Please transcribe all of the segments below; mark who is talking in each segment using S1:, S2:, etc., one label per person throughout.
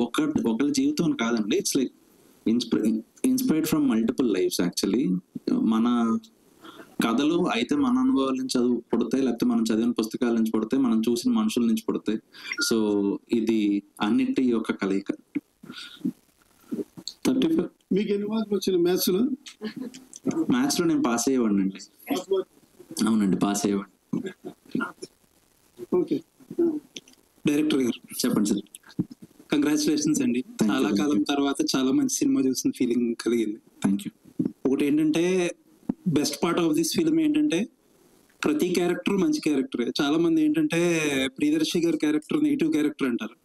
S1: ఒకళ్ళ జీవితం కాదండి. It's like inspired from multiple lifes. Actually మన కథలు అయితే మన అనుభవాల నుంచి చదువు పుడతాయి, లేకపోతే మనం చదివిన పుస్తకాల నుంచి పుడతాయి, మనం చూసిన మనుషుల నుంచి పుడతాయి. సో ఇది అన్నిటి యొక్క కలయిక.
S2: 35 మీకు ఎన్ని మార్కులు వచ్చిన మ్యాథ్స్ లో?
S1: మ్యాథ్స్ లో నేను పాస్ అయ్యేవాడిని అండి. అవునండి, పాస్ అయ్యేవాడిని.
S2: ఓకే,
S3: డైరెక్టర్ గారు
S1: చెప్పండి సార్.
S3: కంగ్రాచులేషన్స్ అండి. చాలా కాలం తర్వాత చాలా మంచి సినిమా చూసిన ఫీలింగ్ కలిగింది.
S1: Thank you.
S3: ఒకటి ఏంటంటే, best part of this film ఏంటంటే ప్రతి క్యారెక్టర్ మంచి క్యారెక్టరే. చాలా మంది ఏంటంటే ప్రియదర్శి గారి క్యారెక్టర్ నెగిటివ్ క్యారెక్టర్ అంటారు.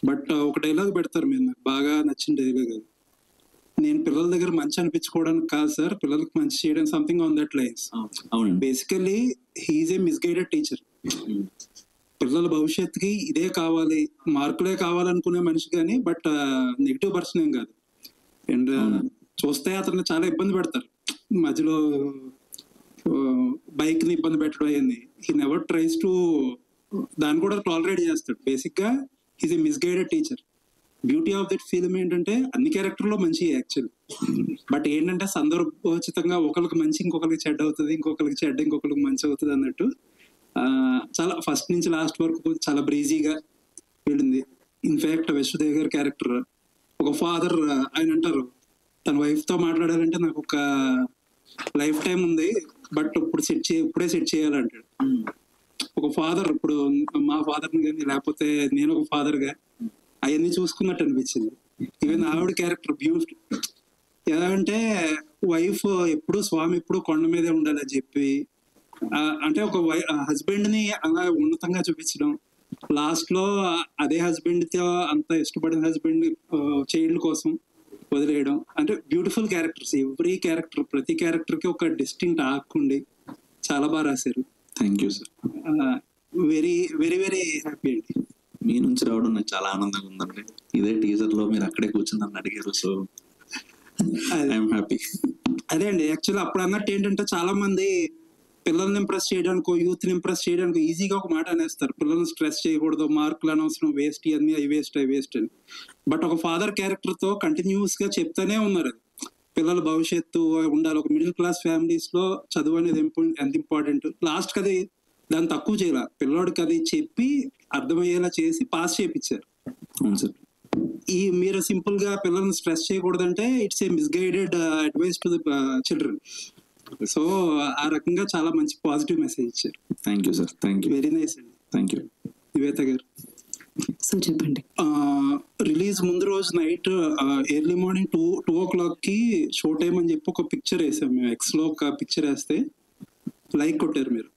S3: బట్ ఒక డైలాగ్ పెడతారు, మీరు నాకు బాగా నచ్చిన డైలాగ్ అది. నేను పిల్లల దగ్గర మంచి అనిపించుకోవడానికి కాదు సార్, పిల్లలకు మంచి చేయడం, something on that lines. Basically he is a misguided teacher. పిల్లల భవిష్యత్తుకి ఇదే కావాలి, మార్కులే కావాలనుకునే మనిషి కానీ, బట్ నెగిటివ్ పర్సన్ ఏం కాదు. అండ్ చూస్తే అతను చాలా ఇబ్బంది పెడతారు మధ్యలో, బైక్ ని ఇబ్బంది పెట్టడం అయింది. హీ నెవర్ ట్రైస్ టు దాన్ని కూడా టాలరేట్ చేస్తాడు. బేసిక్ గా he's A misguided teacher. Beauty of that film ఏంటంటే అన్ని క్యారెక్టర్లో మంచి యాక్చువల్, బట్ ఏంటంటే సందర్భోచితంగా ఒకరికి మంచి ఇంకొకరికి చెడ్డ అవుతుంది, ఇంకొకరికి చెడ్డ ఇంకొకరికి మంచి అవుతుంది అన్నట్టు చాలా ఫస్ట్ నుంచి లాస్ట్ వరకు చాలా బ్రీజీగా వెళ్ళింది. ఇన్ఫాక్ట్ విశ్వదేవ్ గారి క్యారెక్టర్ ఒక ఫాదర్, ఆయన అంటారు తన వైఫ్ తో మాట్లాడాలంటే నాకు ఒక లైఫ్ టైం ఉంది, బట్ ఇప్పుడే సెట్ చేయాలంటాడు. ఒక ఫాదర్, ఇప్పుడు మా ఫాదర్ని కానీ లేకపోతే నేను ఒక ఫాదర్ గా అవన్నీ చూసుకున్నట్టు అనిపించింది. ఈవెన్ ఆవిడ క్యారెక్టర్ బ్యూటిఫుల్. ఎలా అంటే వైఫ్ ఎప్పుడు స్వామి ఎప్పుడు కొండ మీదే ఉండాలని చెప్పి, అంటే ఒక హస్బెండ్ ని అలా ఉన్నతంగా చూపించడం, లాస్ట్ లో అదే హస్బెండ్ తో అంత ఇష్టపడిన హస్బెండ్ చైల్డ్ కోసం వదిలేయడం. అంటే బ్యూటిఫుల్ క్యారెక్టర్స్. ఎవ్రీ క్యారెక్టర్, ప్రతి క్యారెక్టర్ కి ఒక డిస్టింక్ట్ ఆర్క్ ఉండి చాలా బాగా రాశారు.
S1: Thank you sir.
S3: Very very very happy అండి.
S1: మీ నుంచి రావడం నాకు చాలా ఆనందంగా ఉందండి. ఇదే టీజర్ లో మీరు అక్కడే కూర్చుని నన్ను అడిగారు, సో ఐఎమ్ హ్యాపీ.
S3: అదే అండి, యాక్చువల్లీ అప్పుడు అన్నట్టు ఏంటంటే చాలా మంది పిల్లల్ని ఇంప్రెస్ చేయడానికో యూత్ ని ఇంప్రెస్ చేయడానికి ఈజీగా ఒక మాట అనేస్తారు, పిల్లల్ని స్ట్రెస్ చేయకూడదు, మార్కులు అనవసరం, వేస్ట్, ఇవన్నీ అవి వేస్ట్ అని. బట్ ఒక ఫాదర్ క్యారెక్టర్ తో కంటిన్యూస్ గా చెప్తానే ఉన్నారు, పిల్లల భవిష్యత్తు ఉండాలి. ఒక మిడిల్ క్లాస్ ఫ్యామిలీస్ లో చదువు అనేది ఎంత ఇంపార్టెంట్. లాస్ట్ కది దాన్ని తక్కువ చేయాల, పిల్లోడికి అది చెప్పి అర్థమయ్యేలా చేసి పాస్ చేయించారు.
S1: అవును సార్.
S3: మీరు సింపుల్ గా పిల్లల్ని స్ట్రెస్ చేయకూడదంటే it's a misguided advice to the children. So ఆ రకంగా చాలా మంచి పాజిటివ్ మెసేజ్ ఇచ్చారు.
S1: Thank you sir. Thank you.
S3: Very nice అండి.
S1: Thank you.
S3: నివేత గారు
S4: సార్ చెప్పండి.
S3: రిలీజ్ ముందు రోజు నైట్ ఎర్లీ మార్నింగ్ 2 o'clock కి షో టైమ్ అని చెప్పి ఒక పిక్చర్ వేసాం మేము. ఎక్స్ లో ఒక పిక్చర్ వేస్తే లైక్ కొట్టారు మీరు.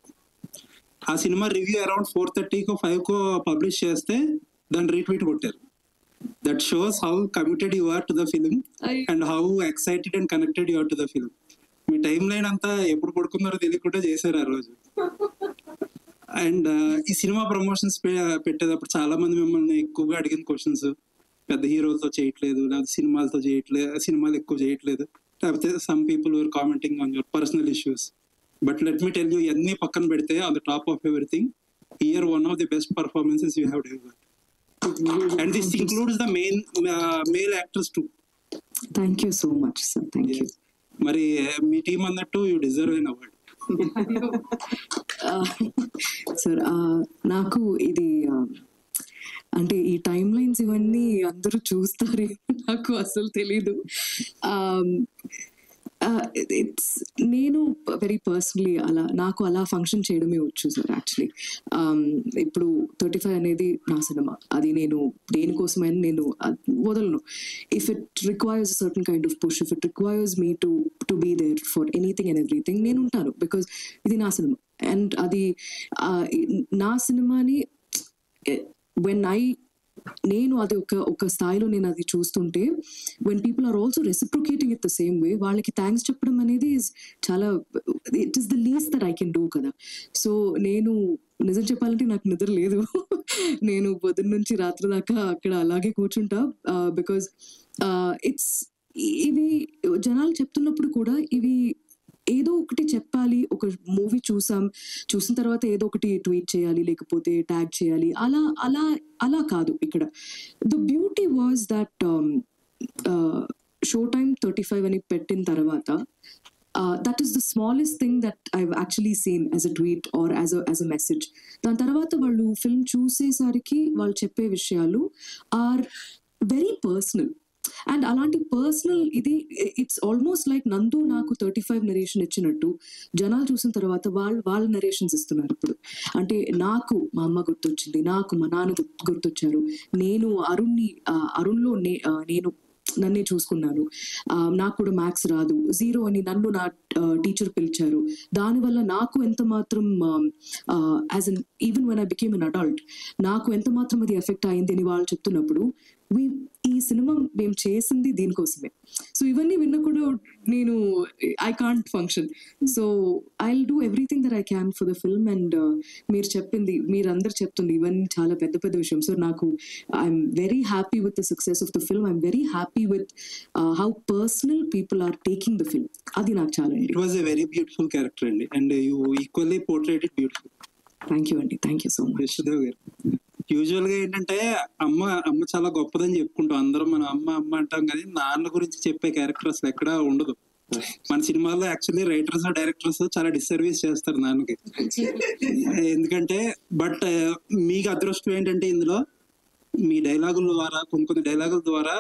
S3: ఆ సినిమా రివ్యూ అరౌండ్ 4:30కో 5కో పబ్లిష్ చేస్తే దాన్ని రీట్వీట్ కొట్టారు. That shows how committed you are to the film and how excited and connected you are to the film. మీ టైం లైన్ అంతా ఎప్పుడు పడుకున్నారో తెలియకుండా చేశారు ఆ రోజు. అండ్ ఈ సినిమా ప్రమోషన్స్ పెట్టేటప్పుడు చాలా మంది మిమ్మల్ని ఎక్కువగా అడిగిన క్వశ్చన్స్, పెద్ద హీరోలతో చేయట్లేదు, లేకపోతే సినిమాలతో చేయట్లేదు, సినిమాలు ఎక్కువ చేయట్లేదు, లేకపోతే some people were commenting on your personal issues. But let me tell you, ఇవన్నీ పక్కన పెడితే on the top of everything, here one of the best performances you have delivered. And this includes the male actors to.
S4: Thank you so much sir. Thank you.
S3: మరి మీ team అన్నట్టు you deserve an award.
S4: Sir నాకు ఇది అంటే ఈ time lines ఇవన్నీ అందరూ చూస్తారు, నాకు అసలు తెలీదు. ఇట్స్ నేను వెరీ పర్సనలీ నాకు అలా ఫంక్షన్ చేయడమే వచ్చు సార్. యాక్చువల్లీ ఇప్పుడు 35 అనేది నా సినిమా, అది నేను దేనికోసమైనా నేను వదలను. If it requires certain kind of push, if it requires me to be there for anything and everything, నేను ఉంటాను. బికాజ్ ఇది నా సినిమా అండ్ అది నా సినిమాని నేను అది ఒక స్థాయిలో నేను అది చూస్తుంటే, when people are also reciprocating it the same way, వాళ్ళకి థ్యాంక్స్ చెప్పడం అనేది చాలా, it is the least that I can do కదా. సో నేను నిజం చెప్పాలంటే నాకు నిద్ర లేదు. నేను పొద్దున్న నుంచి రాత్రి దాకా అక్కడ అలాగే కూర్చుంటా. బికాజ్ ఇవి జనాలు చెప్తున్నప్పుడు కూడా ఇవి ఏదో ఒకటి చెప్పాలి. ఒక మూవీ చూసిన తర్వాత ఏదో ఒకటి ట్వీట్ చేయాలి, లేకపోతే ట్యాగ్ చేయాలి, అలా కాదు. ఇక్కడ the beauty Only was that Showtime 35 అని పెట్టిన తర్వాత that is the smallest thing that I've actually seen as a tweet or as a message. దాని తర్వాత వాళ్ళు ఫిల్మ్ చూసేసరికి వాళ్ళు చెప్పే విషయాలు ఆర్ వెరీ పర్సనల్. అండ్ అలాంటి పర్సనల్ ఇది ఇట్స్ ఆల్మోస్ట్ లైక్ నందు నాకు 35 నరేషన్ ఇచ్చినట్టు జనాలు చూసిన తర్వాత వాళ్ళ నరేషన్స్ ఇస్తున్నారు ఇప్పుడు. అంటే నాకు మా అమ్మ గుర్తొచ్చింది, నాకు మా నాన్న గుర్తొచ్చారు, నేను అరుణ్లో నేను నన్నే చూసుకున్నాను, నాకు కూడా మ్యాథ్స్ రాదు, 0 అని నన్ను నా టీచర్ పిలిచారు, దానివల్ల నాకు ఎంత మాత్రం as an even when I became an adult నాకు ఎంత మాత్రం అది ఎఫెక్ట్ అయింది అని వాళ్ళు చెప్తున్నప్పుడు ఈ సినిమా మేము చేసింది దీనికోసమే. సో ఇవన్నీ విన్న కూడా నేను I can't function. So I will do everything that I can for the film. And మీరందరు చెప్తుంది ఇవన్నీ చాలా పెద్ద పెద్ద విషయం. సో నాకు I'm very happy with the success of the film. I'm very happy with how personal people are taking the film. అది నాకు చాలా.
S3: It was a very beautiful character అండి, and you equally portrayed it beautiful.
S4: Thank you అండి, thank you so much.
S3: యశోదేవ్ గారు, usual గా ఏంటంటే అమ్మ చాలా గొప్పదని చెప్పుకుంటాం అందరం, మనం అమ్మ అంటాం, కానీ నాన్న గురించి చెప్పే క్యారెక్టర్ అసలు ఎక్కడా ఉండదు. మన సినిమాల్లో యాక్చువల్లీ రైటర్స్ డైరెక్టర్స్ చాలా డిస్సర్వీస్ చేస్తారు నాన్నకి. ఎందుకంటే బట్ మీకు అదృష్టం ఏంటంటే ఇందులో మీ డైలాగుల ద్వారా కొన్ని డైలాగుల ద్వారా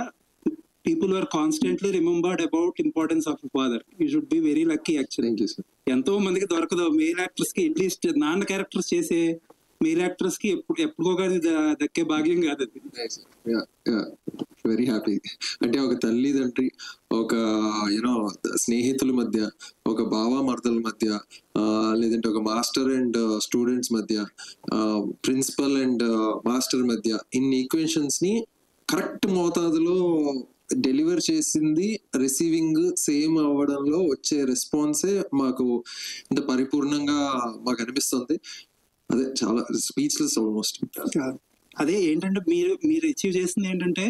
S3: people were constantly remembered about importance of a father. You should be very lucky actually.
S5: Thank you, sir.
S3: ఎంతో మందికి దొరకదు మెయిల్ యాక్టర్స్ కి, అట్లీస్ట్ నాన్న క్యారెక్టర్స్ చేసే మెయిల్ యాక్టర్స్ కి ఎప్పుడో కానీ దక్కే భాగ్యం కాదు అది.
S5: Very happy. అంటే ఒక తల్లిదండ్రి, ఒక యూనో స్నేహితుల మధ్య, ఒక బావమర్దల మధ్య, లేదంటే ఒక మాస్టర్ అండ్ స్టూడెంట్స్ మధ్య, ప్రిన్సిపల్ అండ్ మాస్టర్ మధ్య, ఇన్ని ఈక్వేషన్స్ ని కరెక్ట్ మోతాదులో డెలివర్ చేసింది, రిసీవింగ్ సేమ్ అవ్వడంలో వచ్చే రెస్పాన్సే మాకు ఇంత పరిపూర్ణంగా మాకు అనిపిస్తుంది. అదే చాలా స్పీచ్లెస్ ఆల్మోస్ట్.
S3: అదే ఏంటంటే మీరు అచీవ్ చేసింది ఏంటంటే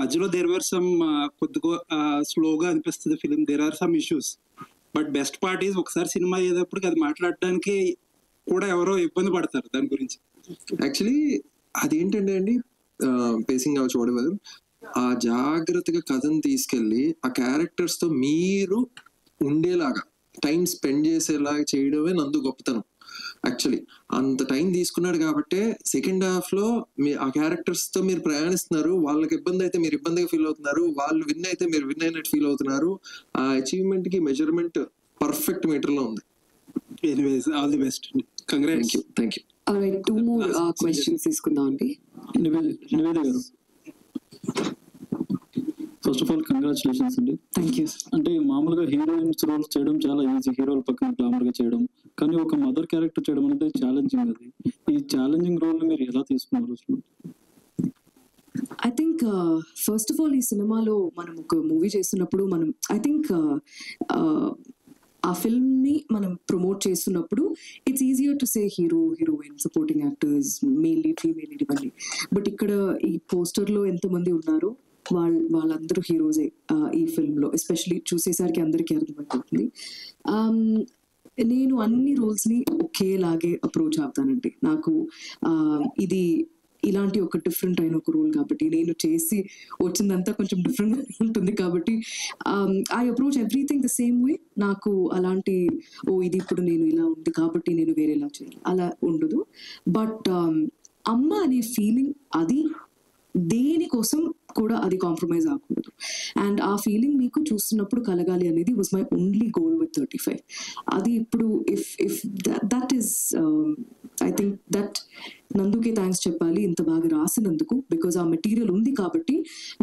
S3: మధ్యలో దేర్ వర్ సమ్ కొద్దిగా స్లోగా అనిపిస్తుంది film, there are some issues, but best part is ఒకసారి సినిమా అయ్యేటప్పటికి అది మాట్లాడడానికి కూడా ఎవరో ఇబ్బంది పడతారు దాని గురించి.
S5: యాక్చువల్లీ అదేంటంటే అండి, పేసింగ్ అవ్వచ్చు వాడేవారు, ఆ జాగ్రత్తగా కథను తీసుకెళ్ళి ఆ క్యారెక్టర్స్ తో మీరు ఉండేలాగా టైం స్పెండ్ చేసేలాగా చేయడమే నందు గొప్పతనం. యాక్చువల్లీ అంత టైం తీసుకున్నాడు కాబట్టి సెకండ్ హాఫ్ లో ఆ క్యారెక్టర్స్ తో మీరు ప్రయాణిస్తున్నారు. వాళ్ళకి ఇబ్బంది అయితే మీరు ఇబ్బందిగా ఫీల్ అవుతున్నారు, వాళ్ళు విన్ అయితే మీరు విన్ అయినట్టు ఫీల్ అవుతున్నారు. ఆ అచీవ్మెంట్ కి మెజర్మెంట్ పర్ఫెక్ట్ మీటర్ లో ఉంది.
S3: Anyways all the best. Congrats.
S5: Thank you.
S4: Alright, 2 more questions తీసుకుందాం అండి.
S6: నివేద గారు, ఫస్ట్ ఆఫ్ ఆల్ కంగ్రాచులేషన్స్ అండి.
S4: Thank you.
S6: అంటే మామూలుగా హీరోయిన్స్ రోల్స్ చేయడం చాలా ఈజీ, హీరోల పక్కన గ్లామర్ గా చేయడం, కానీ ఒక మదర్ క్యారెక్టర్ చేయడం అనేది ఛాలెంజింగ్. అది ఈ ఛాలెంజింగ్ రోల్ మీరు ఎలా తీసుకున్నారు అసలు?
S4: I think first of all ఈ సినిమాలో మనం ఒక మూవీ చేస్తున్నప్పుడు మనం ఐ థింక్ ఆ ఫిల్మ్ ని మనం ప్రమోట్ చేస్తున్నప్పుడు it's easier to say hero, heroine, supporting actors, male lead, female lead ఇవన్నీ. బట్ ఇక్కడ ఈ పోస్టర్ లో ఎంతమంది ఉన్నారో వాళ్ళందరూ హీరోసే ఈ ఫిల్మ్ లో. ఎస్పెషలీ చూసేసరికి అందరికీ అర్థమైపోతుంది. నేను అన్ని రోల్స్ ని ఒకేలాగే అప్రోచ్ అవుతానండి. నాకు ఇది ఇలాంటి ఒక డిఫరెంట్ అయిన ఒక రోల్ కాబట్టి, నేను చేసి వచ్చిందంతా కొంచెం డిఫరెంట్ ఉంటుంది కాబట్టి I approach everything the same వే. నాకు అలాంటి ఇది ఇప్పుడు నేను ఇలా ఉంది కాబట్టి నేను వేరేలా చేయాలి అలా ఉండదు. బట్ అమ్మ అనే ఫీలింగ్ అది దేనికోసం కూడా అది కాంప్రమైజ్ అవ్వకూడదు. అండ్ ఆ ఫీలింగ్ మీకు చూస్తున్నప్పుడు కలగాలి అనేది was my only goal with 35. అది ఇప్పుడు if that is I think that నందుకే థ్యాంక్స్ చెప్పాలి ఇంత బాగా రాసినందుకు. బికాజ్ ఆ మెటీరియల్ ఉంది కాబట్టి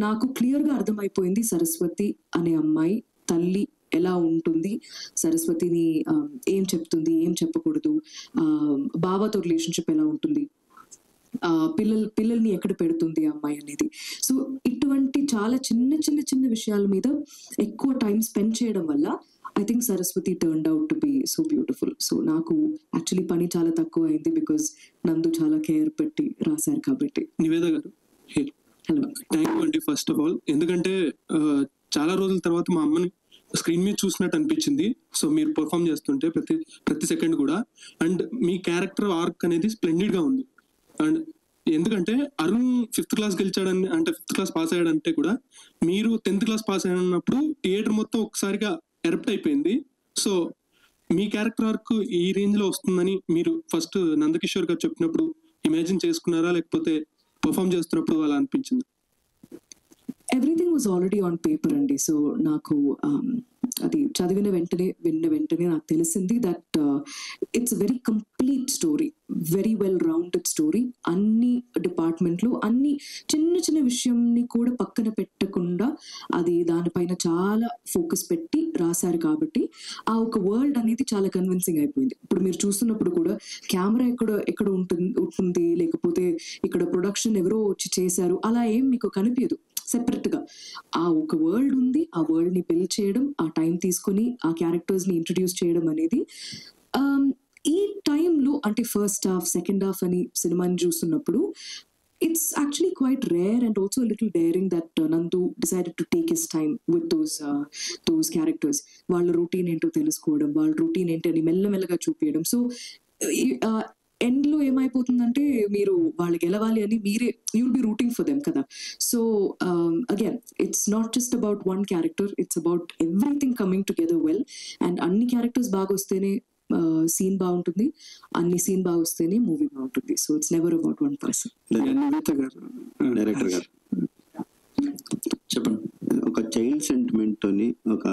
S4: నాకు క్లియర్గా అర్థమైపోయింది సరస్వతి అనే అమ్మాయి తల్లి ఎలా ఉంటుంది, సరస్వతిని ఏం చెప్తుంది, ఏం చెప్పకూడదు, బాబాతో రిలేషన్షిప్ ఎలా ఉంటుంది, పిల్లల్ని ఎక్కడ పెడుతుంది అమ్మాయి అనేది. సో ఇటువంటి చాలా చిన్న చిన్న చిన్న విషయాల మీద ఎక్కువ టైం స్పెండ్ చేయడం వల్ల I think Saraswati turned out to be so beautiful. So నాకు యాక్చువల్లీ పని చాలా తక్కువ అయింది బికాజ్ నందు చాలా కేర్ పెట్టి రాశారు కాబట్టి.
S7: నివేద గారు,
S4: హలో,
S7: థ్యాంక్ యూ అండి ఫస్ట్ ఆఫ్ ఆల్. ఎందుకంటే చాలా రోజుల తర్వాత మా అమ్మని స్క్రీన్ మీద చూసినట్టు అనిపించింది. సో మీరు పర్ఫామ్ చేస్తుంటే ప్రతి సెకండ్ కూడా, అండ్ మీ క్యారెక్టర్ ఆర్క్ అనేది స్ప్లెండిడ్ గా ఉంది. అండ్ ఎందుకంటే అరుణ్ 5th క్లాస్ గెలిచాడని అంటే 5th క్లాస్ పాస్ అయ్యాడంటే కూడా మీరు 10th క్లాస్ పాస్ అయ్యాడన్నప్పుడు థియేటర్ మొత్తం ఒకసారిగా ఎరప్ట్ అయిపోయింది. సో మీ క్యారెక్టర్ ఆర్క్ ఈ రేంజ్ లో వస్తుందని మీరు ఫస్ట్ నందకిషోర్ గారు చెప్పినప్పుడు ఇమాజిన్ చేసుకున్నారా, లేకపోతే పర్ఫామ్ చేస్తున్నప్పుడు అలా అనిపించింది?
S4: Everything was already on paper అండి. సో నాకు అది చదివిన వెంటనే నాకు తెలిసింది that it's very complete story, very well rounded story. అన్ని డిపార్ట్మెంట్లో అన్ని చిన్న చిన్న విషయంని కూడా పక్కన పెట్టకుండా అది దానిపైన చాలా ఫోకస్ పెట్టి రాశారు కాబట్టి ఆ ఒక వరల్డ్ అనేది చాలా కన్విన్సింగ్ అయిపోయింది. ఇప్పుడు మీరు చూస్తున్నప్పుడు కూడా కెమెరా ఎక్కడ ఉంటుంది లేకపోతే ఇక్కడ ప్రొడక్షన్ ఎవరో వచ్చి చేశారు అలా ఏం మీకు కనిపించదు. సెపరేట్ గా ఆ ఒక వరల్డ్ ఉంది, ఆ వరల్డ్ ని బిల్డ్ చేయడం, ఆ టైం తీసుకొని ఆ క్యారెక్టర్స్ ని ఇంట్రడ్యూస్ చేయడం అనేది ఈ టైంలో అంటే ఫస్ట్ హాఫ్ సెకండ్ హాఫ్ అని సినిమాని చూస్తున్నప్పుడు it's actually quite rare and also a little daring that Nandu decided to take his time with those characters. వాళ్ళ రొటీన్ ఏంటో తెలుసుకోవడం, వాళ్ళ రొటీన్ ఏంటని మెల్లమెల్లగా చూపించడం. సో ఎండ్ లో ఏమైపోతుందంటే మీరు వాళ్ళు గెలవాలి అని మీరే you'll be rooting for them కదా. So again it's not just about one character, it's about everything coming together well. And అన్ని క్యారెక్టర్స్ బాగా వస్తేనే సీన్ బాగుంటుంది, అన్ని సీన్ బాగా వస్తేనే మూవీ బాగుంటుంది. So it's never about one person.
S2: Director గారు
S1: చెప్పండి.
S2: ఒక చైల్డ్ సెంటిమెంట్ తోని ఒక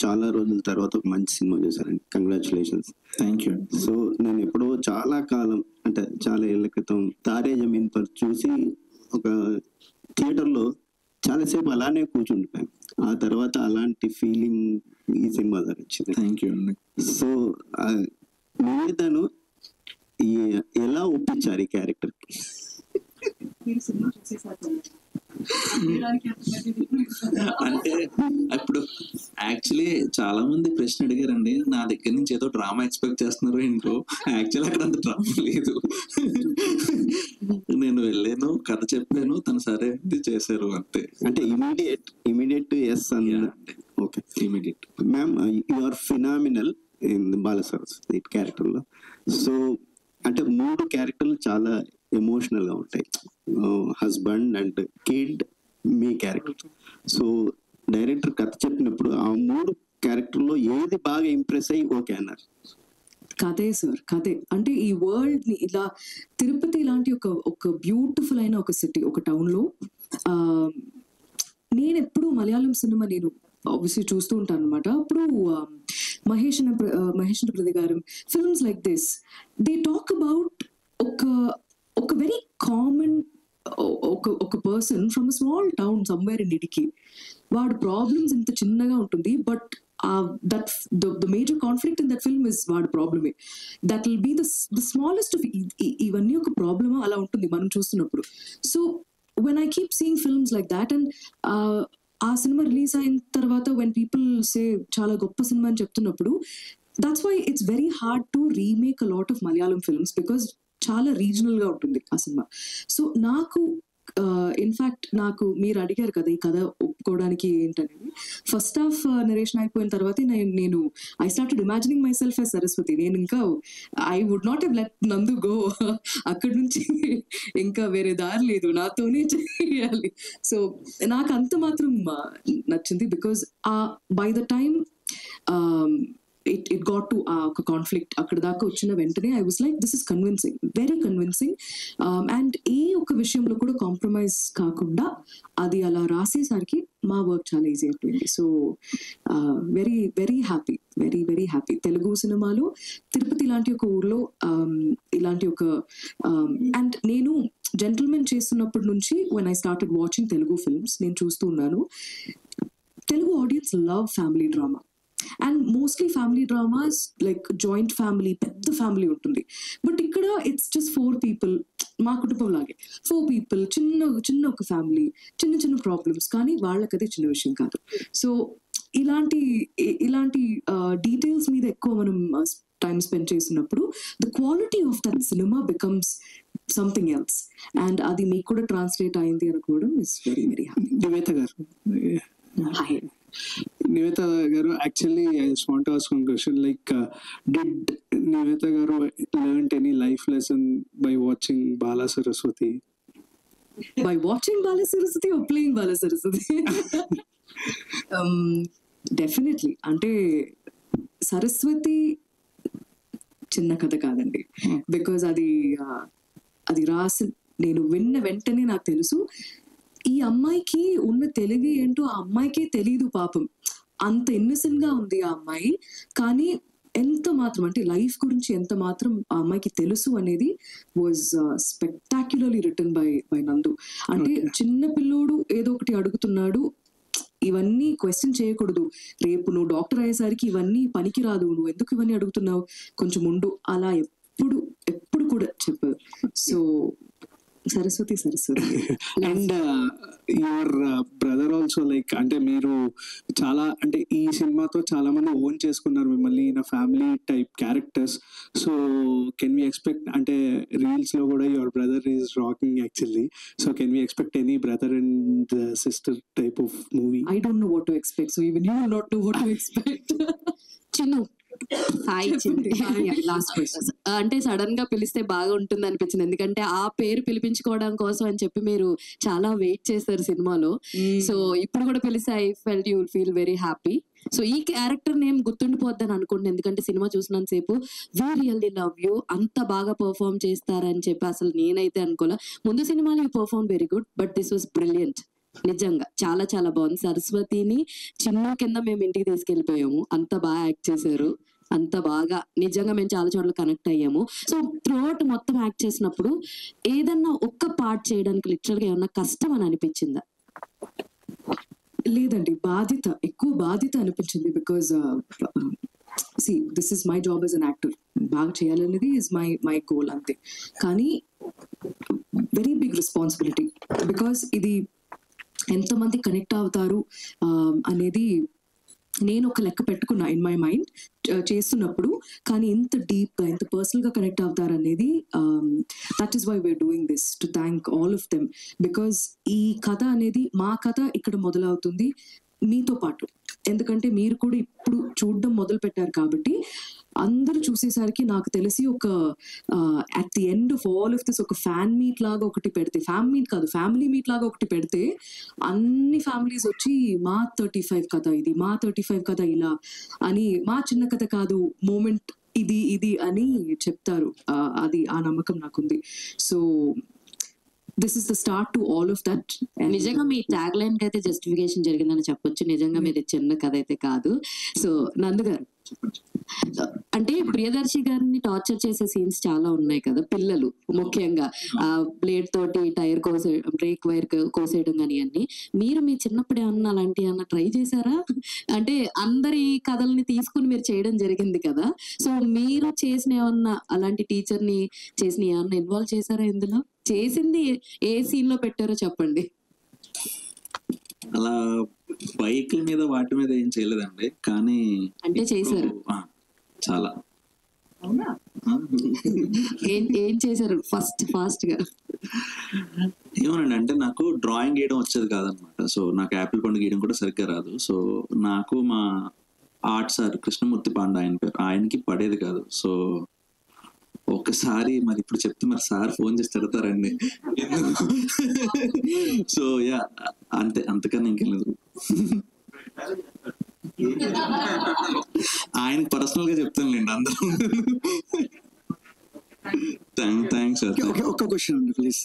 S2: చాలా రోజుల తర్వాత ఒక మంచి సినిమా చేశారండి. కంగ్రాచులేషన్స్.
S1: Thank you.
S2: సో నేను ఎప్పుడో చాలా కాలం అంటే చాలా ఏళ్ల క్రితం తారే జమీన్ పర్ చూసి ఒక థియేటర్లో చాలాసేపు అలానే కూర్చుండిపోయాను. ఆ తర్వాత అలాంటి ఫీలింగ్ ఈ సినిమా ద్వారా వచ్చింది.
S1: థ్యాంక్ యూ అండి.
S2: సో నివేదను ఎలా ఒప్పించారు ఈ క్యారెక్టర్ కి?
S1: అంటే ఇప్పుడు యాక్చువల్లీ చాలా మంది ప్రశ్న అడిగారండి, నా దగ్గర నుంచి ఏదో డ్రామా ఎక్స్పెక్ట్ చేస్తున్నారు ఏంటో. యాక్చువల్లీ అక్కడ అంత డ్రామా లేదు. నేను వెళ్ళాను, కథ చెప్పాను, తను సరే చేశారు అంతే.
S2: అంటే ఇమీడియట్ ఎస్ అండి. Okay,
S1: immediate.
S2: Ma'am you are phenomenal in Balasaraswathi character లో. సో అంటే 3 క్యారెక్టర్లు చాలా ఎమోషనల్ గా ఉంటాయి, హస్బెండ్ అండ్ కిడ్, మీ క్యారెక్టర్. సో డైరెక్టర్ కథ చెప్పినప్పుడు ఆ 3 క్యారెక్టర్లో ఏది బాగా ఇంప్రెస్ అయ్యి ఓకే అన్నారు?
S4: కథే సార్, కథే. అంటే ఈ వరల్డ్ ని ఇలా తిరుపతి లాంటి ఒక బ్యూటిఫుల్ అయిన ఒక సిటీ, ఒక టౌన్ లో నేను ఎప్పుడు మలయాళం సినిమా నేను ఆబ్వియస్లీ చూస్తూ ఉంటాను అనమాట. అప్పుడు మహేష్ ప్రతి గారు films like this they talk about ఒక వెరీ కామన్ ఒక person from small town somewhere in ఇడికి. వాడు ప్రాబ్లమ్స్ ఇంత చిన్నగా ఉంటుంది, but the major conflict in that film is వాడు ప్రాబ్లమే. That will be the smallest of ఇవన్నీ ఒక ప్రాబ్లమా అలా ఉంటుంది మనం చూస్తున్నప్పుడు. So when I keep seeing films like that and ఆ సినిమా రిలీజ్ అయిన తర్వాత when people say చాలా గొప్ప సినిమా అని చెప్తున్నప్పుడు, that's why it's very hard to remake a lot of Malayalam films because చాలా రీజనల్ గా ఉంటుంది ఆ సినిమా. సో నాకు ఇన్ఫాక్ట్ నాకు మీరు అడిగారు కదా ఈ కథ ఒప్పుకోవడానికి ఏంటనేది. ఫస్ట్ హాఫ్ నరేషన్ అయిపోయిన తర్వాత నేను I started imagining myself as Saraswathi. నేను ఇంకా I would not have let Nandu go. అక్కడి నుంచి ఇంకా వేరే దారి లేదు, నాతోనే చేయాలి. సో నాకు అంత మాత్రం నచ్చింది because by the time it got to ఒక కాన్ఫ్లిక్ట్ అక్కడ దాకా వచ్చిన వెంటనే I was like this is convincing, very convincing. And ఏ ఒక్క విషయంలో కూడా కాంప్రమైజ్ కాకుండా అది అలా రాసేసరికి మా వర్క్ చాలా ఈజీ అయిపోయింది. So very very happy, very very happy. Telugu సినిమాలో తిరుపతి లాంటి ఒక ఊర్లో ఇలాంటి ఒక అండ్ నేను జెంటిల్మెన్ చేస్తున్నప్పటి నుంచి when I started watching Telugu films నేను చూస్తూ ఉన్నాను, Telugu audience love family drama. And mostly family dramas like joint family, పెద్ద ఫ్యామిలీ ఉంటుంది. బట్ ఇక్కడ ఇట్స్ జస్ట్ 4 people, మా కుటుంబం లాగే 4 people, చిన్న ఒక ఫ్యామిలీ, చిన్న ప్రాబ్లమ్స్, కానీ వాళ్ళకి అదే చిన్న విషయం కాదు. సో ఇలాంటి డీటెయిల్స్ మీద ఎక్కువ మనం టైం స్పెండ్ చేసినప్పుడు the quality of that cinema becomes something else. And అది మీకు కూడా ట్రాన్స్లేట్ అయింది అనుకోవడం is very very happy.
S7: Nivetha గారు, actually I just want to ask one question. Like did
S8: Nivetha గారు learnt any life lesson by watching Bala Saraswati?
S4: By watching Bala Saraswati or playing Bala Saraswati? Definitely. అంటే సరస్వతి చిన్న కథ కాదండి, because అది రాసి నేను విన్న వెంటనే నాకు తెలుసు ఈ అమ్మాయికి ఉన్న తెలుగు ఏంటో ఆ అమ్మాయికే తెలీదు పాపం. అంత ఇన్నసెంట్ గా ఉంది ఆ అమ్మాయి, కానీ ఎంత మాత్రం అంటే లైఫ్ గురించి ఎంత మాత్రం ఆ అమ్మాయికి తెలుసు అనేది వాజ్ స్పెక్టాక్యులర్లీ రిటన్ బై నందు. అంటే చిన్న పిల్లోడు ఏదో ఒకటి అడుగుతున్నాడు, ఇవన్నీ క్వశ్చన్ చేయకూడదు, రేపు నువ్వు డాక్టర్ అయ్యేసరికి ఇవన్నీ పనికి రాదు, నువ్వు ఎందుకు ఇవన్నీ అడుగుతున్నావు, కొంచెం ఉండు, అలా ఎప్పుడు కూడా చెప్పారు. So Saraswati.
S8: And your brother also like అంటే మీరు చాలా అంటే ఈ సినిమాతో చాలా మంది ఓన్ చేసుకున్నారు మిమ్మల్ని in family type characters. So can we expect అంటే రీల్స్ లో కూడా your brother is rocking actually, so can we expect any brother and sister type of movie?
S4: I don't know what to expect, so even you will not know what to expect.
S9: Chinnu hi
S4: Last question.
S9: అంటే sudden గా పిలిస్తే బాగా ఉంటుంది అనిపించింది, ఎందుకంటే ఆ పేరు పిలిపించుకోవడం కోసం అని చెప్పి మీరు చాలా వెయిట్ చేస్తారు సినిమాలో. సో ఇప్పుడు కూడా పిలిస్తే I felt you will feel very happy. So ఈ క్యారెక్టర్ నేమ్ గుర్తుండిపోద్దని అనుకుంటున్నాను, ఎందుకంటే సినిమా చూసినంత సేపు వీ రియల్లీ లవ్ యూ, అంత బాగా పర్ఫార్మ్ చేస్తారని చెప్పి అసలు నేనైతే అనుకోలే. ముందు సినిమాలో you perform very good, but this was brilliant. నిజంగా చాలా చాలా బాగుంది. సరస్వతిని చిన్న కింద మేము ఇంటికి తీసుకెళ్ళిపోయాము, అంత బాగా యాక్ట్ చేశారు, అంత బాగా నిజంగా మేము చాలా చోట్ల కనెక్ట్ అయ్యాము. సో త్రూఅవుట్ మొత్తం యాక్ట్ చేసినప్పుడు ఏదన్నా ఒక్క పార్ట్ చేయడానికి లిటరల్ గా ఏమన్నా కష్టం అని అనిపించిందా?
S4: లేదండి, ఎక్కువ బాధ్యత అనిపించింది. Because this is my job as an actor, బాగా చేయాలనేది ఇస్ మై గోల్ అంతే. కానీ వెరీ బిగ్ రెస్పాన్సిబిలిటీ, బికాజ్ ఇది ఎంతమంది కనెక్ట్ అవుతారు అనేది నేను ఒక లెక్క పెట్టుకున్నా ఇన్ మై మైండ్ చేస్తున్నప్పుడు. కానీ ఎంత డీప్గా ఎంత పర్సనల్గా కనెక్ట్ అవుతారు అనేది that is why we are doing this, to thank all of them. Because ఈ కథ అనేది మా కథ ఇక్కడ మొదలవుతుంది మీతో పాటు, ఎందుకంటే మీరు కూడా ఇప్పుడు చూడడం మొదలు పెట్టారు కాబట్టి అందరూ చూసేసరికి నాకు తెలిసి ఒక at the end of all of this ఒక ఫ్యాన్ మీట్ లాగా ఒకటి పెడితే, ఫ్యాన్ మీట్ కాదు ఫ్యామిలీ మీట్ లాగా ఒకటి పెడితే అన్ని ఫ్యామిలీస్ వచ్చి మా 35 కథ ఇది, మా 35 కథ ఇలా అని, మా చిన్న కథ కాదు మూమెంట్ ఇది అని చెప్తారు. అది ఆ నమ్మకం నాకుంది. So this is the start to all of that.
S9: నిజంగా మీ ట్యాగ్ లైన్ కి అయితే జస్టిఫికేషన్ జరిగిందని చెప్పొచ్చు. నిజంగా మీది చిన్న కథ అయితే కాదు. సో నందు గారు, అంటే ప్రియదర్శి గారిని టార్చర్ చేసే సీన్స్ చాలా ఉన్నాయి కదా, పిల్లలు ముఖ్యంగా ఆ బ్లేడ్ తోటి టైర్ బ్రేక్ వైర్ కోసేయడం కానీ అన్ని, మీరు మీ చిన్నప్పుడు ఏమన్నా అలాంటి ఏమన్నా ట్రై చేశారా? అంటే అందరి కథల్ని తీసుకుని మీరు చేయడం జరిగింది కదా, సో మీరు చేసిన ఏమన్నా అలాంటి టీచర్ ని చేసిన ఏమన్నా ఇన్వాల్వ్ చేశారా ఇందులో? చేసింది ఏ సీన్ లో పెట్టారో చెప్పండి.
S1: అలా బైక్ల మీద వాటి మీద ఏం చేయలేదండి, కానీ
S9: అంటే చేశారు
S1: చాలా.
S9: ఏం చేశారు ఫాస్ట్ గా?
S1: ఏమోనండి, అంటే నాకు డ్రాయింగ్ గీయడం వచ్చేది కాదనమాట. సో నాకు యాపిల్ పండు గీయడం కూడా సరిగ్గా రాదు. సో నాకు మా ఆర్ట్ సార్ కృష్ణమూర్తి పాండే ఆయన పేరు, ఆయనకి పడేది కాదు. సో ఒకసారి మరి ఇప్పుడు చెప్తే మరి సార్ ఫోన్ చేసి తిడతారండి. సో యా అంతే, అంతకన్నా ఇంకేం లేదు. ఆయన పర్సనల్ గా చెప్తానులేండి అందరూ. Thanks sir.
S10: ఒక క్వశ్చన్ అండి ప్లీజ్.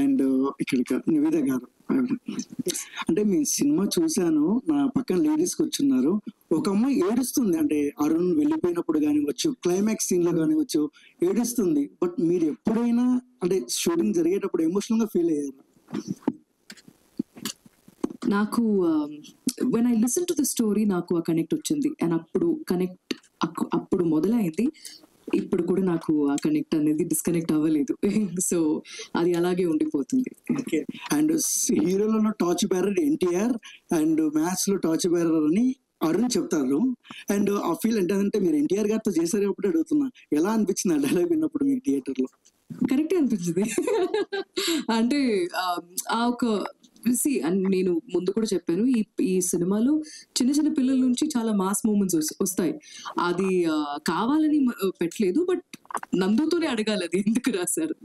S10: అండ్ ఇక్కడ నివేద గారు, అంటే మీ సినిమా చూశాను, నా పక్కన లేడీస్ కూర్చున్నారు, ఒక అమ్మాయి ఏడుస్తుంది, అంటే అరుణ్ వెళ్ళిపోయినప్పుడు కానివచ్చు, క్లైమాక్స్ సీన్ లో కానివచ్చు ఏడుస్తుంది. బట్ మీరు ఎప్పుడైనా అంటే షూటింగ్ జరిగేటప్పుడు ఎమోషనల్ గా ఫీల్ అయ్యారు?
S4: నాకు when I listen to the story నాకు ఆ కనెక్ట్ వచ్చింది, అండ్ అప్పుడు మొదలైంది. ఇప్పుడు కూడా నాకు ఆ కనెక్ట్ అనేది డిస్కనెక్ట్ అవ్వలేదు. సో అది అలాగే ఉండిపోతుంది.
S10: అండ్ హీరోలలో torch bearer NTR and maths లో టార్చ్ బేరర్ అని అరుణ్ చెప్తారు. అండ్ ఆ ఫీల్ అంటే మీరు ఎన్టీఆర్ గారితో చేశారు కాబట్టి అడుగుతున్నా, ఎలా అనిపించింది ఆ డైలాగ్ విన్నప్పుడు మీకు థియేటర్ లో?
S4: కరెక్టే అనిపించింది. అంటే ఆ ఒక అండ్ నేను ముందు కూడా చెప్పాను, ఈ సినిమాలో చిన్న చిన్న పిల్లల నుంచి చాలా మాస్ మూమెంట్స్ వస్తాయి. అది కావాలని పెట్టలేదు, బట్ నందుతోనే అడగాలి అది ఎందుకు రాశారు.